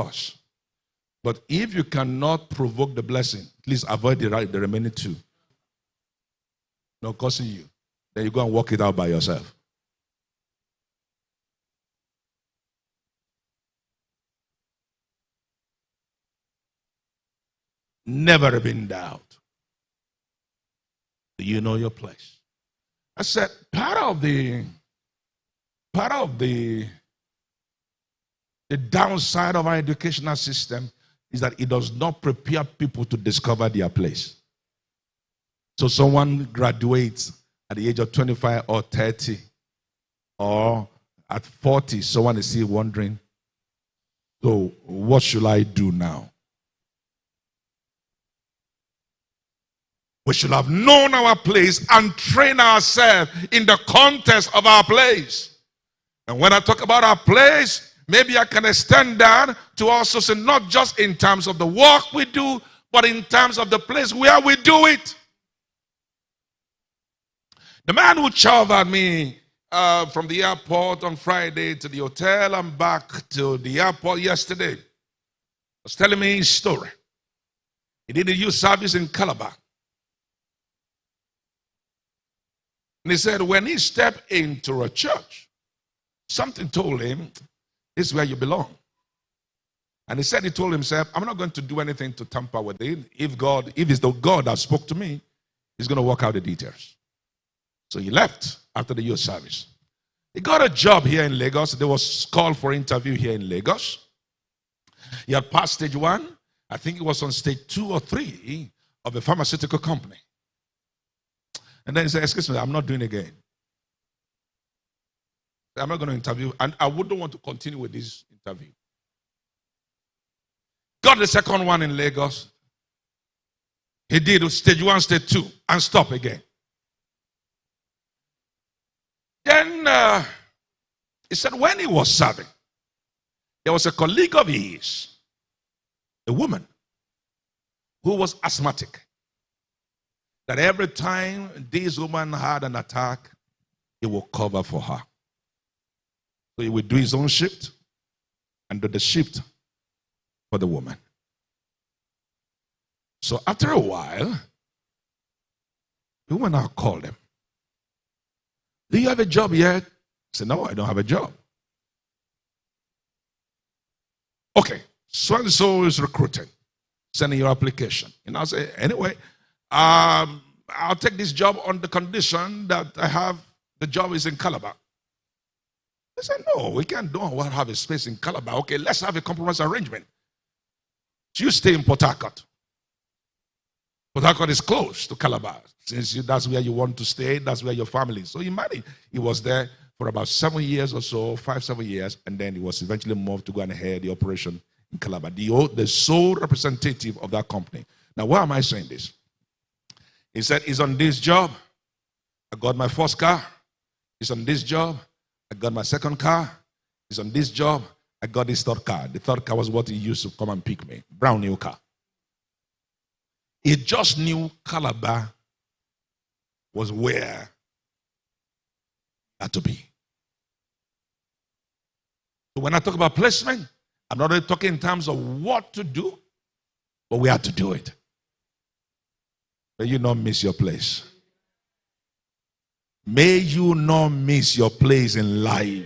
curse. But if you cannot provoke the blessing, please avoid the remaining two. Not cursing you. Then you go and work it out by yourself. Never be in doubt. Do you know your place? I said part of the downside of our educational system is that it does not prepare people to discover their place. So someone graduates at the age of 25 or 30, or at 40, someone is still wondering, so what should I do now? We should have known our place and train ourselves in the context of our place. And when I talk about our place, maybe I can extend that to also say not just in terms of the work we do, but in terms of the place where we do it. The man who chartered me from the airport on Friday to the hotel and back to the airport yesterday was telling me his story. He did a youth service in Calabar. And he said when he stepped into a church, something told him, this is where you belong. And he said he told himself, I'm not going to do anything to tamper with it. If it's the God that spoke to me, he's going to work out the details. So he left after the youth service. He got a job here in Lagos. There was called for interview here in Lagos. He had passed stage 1. I think it was on stage 2 or 3 of a pharmaceutical company. And then he said, excuse me, I'm not doing it again. I'm not going to interview, and I wouldn't want to continue with this interview. Got the second one in Lagos. He did stage 1, stage 2, and stop again. Then he said when he was serving, there was a colleague of his, a woman, who was asthmatic. That every time this woman had an attack, he would cover for her. So he would do his own shift and do the shift for the woman. So after a while, the woman now called him. Do you have a job yet? I said, no, I don't have a job. Okay, so-and-so is recruiting. Send in your application. And I'll say, anyway, I'll take this job on the condition that I have, the job is in Calabar. They said, no, we can't have a space in Calabar. Okay, let's have a compromise arrangement. So you stay in Port Harcourt. Port Harcourt is close to Calabar. Since that's where you want to stay, that's where your family is. So imagine, he was there for about 7 years or so, 5-7 years, and then he was eventually moved to go and head the operation in Calabar, the sole representative of that company. Now, why am I saying this? He said, he's on this job. I got my first car. He's on this job. I got my second car. He's on this job. I got this third car. The third car was what he used to come and pick me. Brown new car. He just knew Calabar was where he had to be. So when I talk about placement, I'm not only talking in terms of what to do, but we have to do it. May you not miss your place. May you not miss your place in life.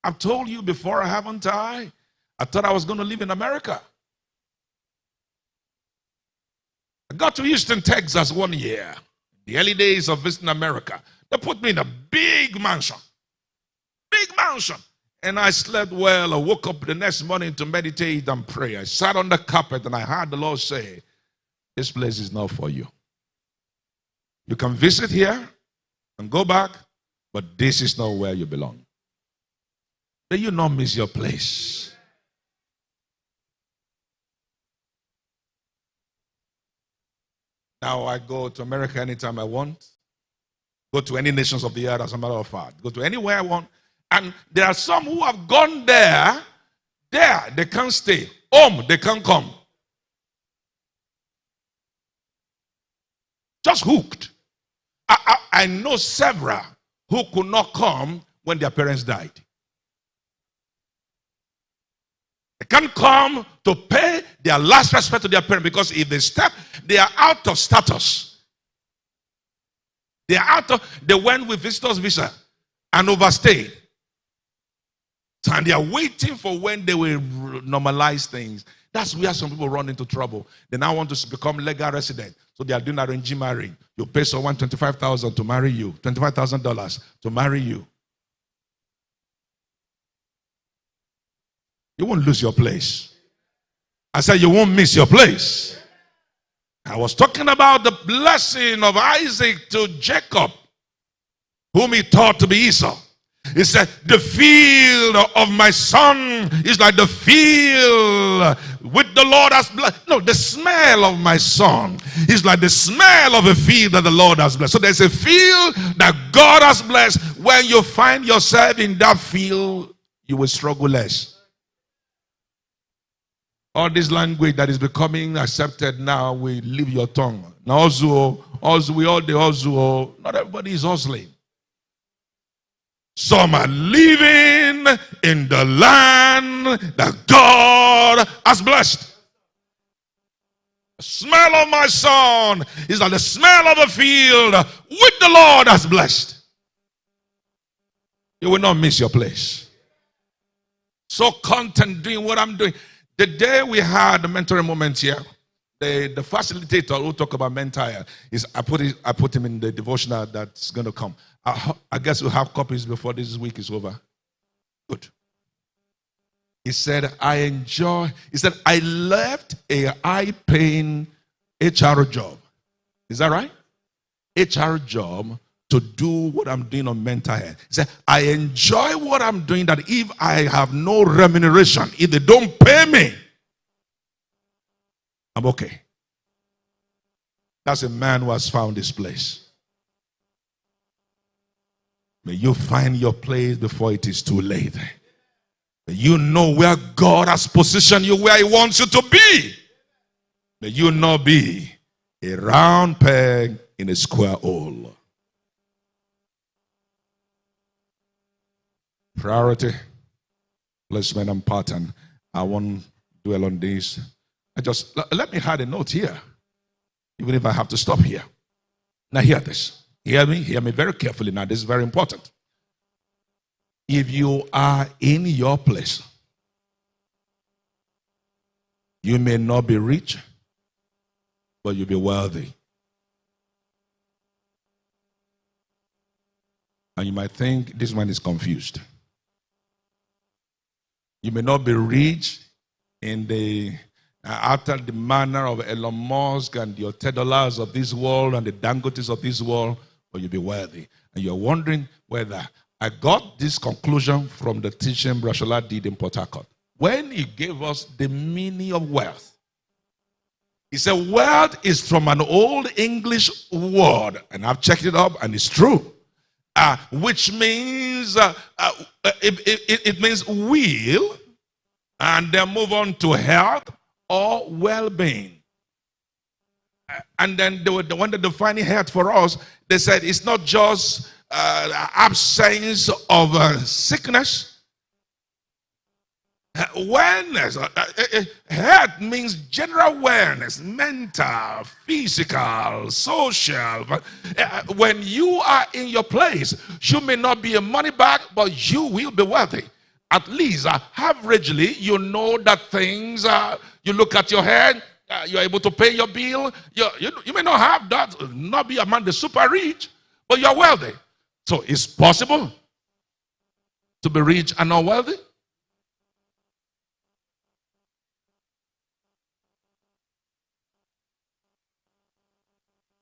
I've told you before, haven't I? I thought I was going to live in America. I got to Houston, Texas 1 year. The early days of visiting America. They put me in a big mansion. Big mansion. And I slept well. I woke up the next morning to meditate and pray. I sat on the carpet and I heard the Lord say, this place is not for you. You can visit here and go back, but this is not where you belong. May you not miss your place. Now I go to America anytime I want. Go to any nations of the earth, as a matter of fact. Go to anywhere I want. And there are some who have gone there. There, they can't stay. Home, they can't come. Just hooked. I know several who could not come when their parents died. can't come to pay their last respect to their parents, because if they step, they are out of status. They went with visitors visa and overstayed. And they are waiting for when they will normalize things. That's where some people run into trouble. They now want to become legal resident. So they are doing arranged marriage. You pay someone $25,000 to marry you, $25,000 to marry you. You won't lose your place. I said you won't miss your place. I was talking about the blessing of Isaac to Jacob, whom he taught to be Esau. He said, the field of my son is like the field which the Lord has blessed. No, the smell of my son is like the smell of a field that the Lord has blessed. So there's a field that God has blessed. When you find yourself in that field, you will struggle less. All this language that is becoming accepted now will leave your tongue. Now, we all the hustle. Not everybody is hustling. Some are living in the land that God has blessed. The smell of my son is like the smell of a field which the Lord has blessed. You will not miss your place. So content doing what I'm doing. The day we had the mentoring moment here, the facilitator who talk about mental health, I put him in the devotional that's going to come. I guess we'll have copies before this week is over. Good. He said, I left a high-paying HR job. Is that right? HR job to do what I'm doing on mental health. He said, I enjoy what I'm doing, that if I have no remuneration, if they don't pay me, I'm okay. That's a man who has found his place. May you find your place before it is too late. May you know where God has positioned you, where he wants you to be. May you not be a round peg in a square hole. Priority, placement, and pattern. I won't dwell on this. Let me add a note here, even if I have to stop here. Now hear this. Hear me very carefully now. This is very important. If you are in your place, you may not be rich, but you'll be wealthy. And you might think this man is confused. You may not be rich in the after the manner of Elon Musk and the Otedolas of this world and the Dangotes of this world, but you'll be wealthy. And you're wondering whether I got this conclusion from the teaching Brashola did in Port Harcourt. When he gave us the meaning of wealth, he said wealth is from an old English word, and I've checked it up and it's true, which means it means will, and then move on to health or well-being. And then when they defining health for us, they said it's not just absence of sickness. Wellness, health means general wellness, mental, physical, social. When you are in your place, you may not be a money bag, but you will be wealthy. At least, averagely, you know that things, you look at your head, you're able to pay your bill. You may not have that, not be among the super rich, but you're wealthy. So it's possible to be rich and not wealthy.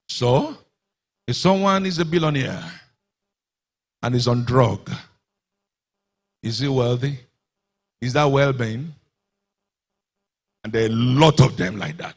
So, if someone is a billionaire and is on drug, is he wealthy? Is that well-being? And there are a lot of them like that.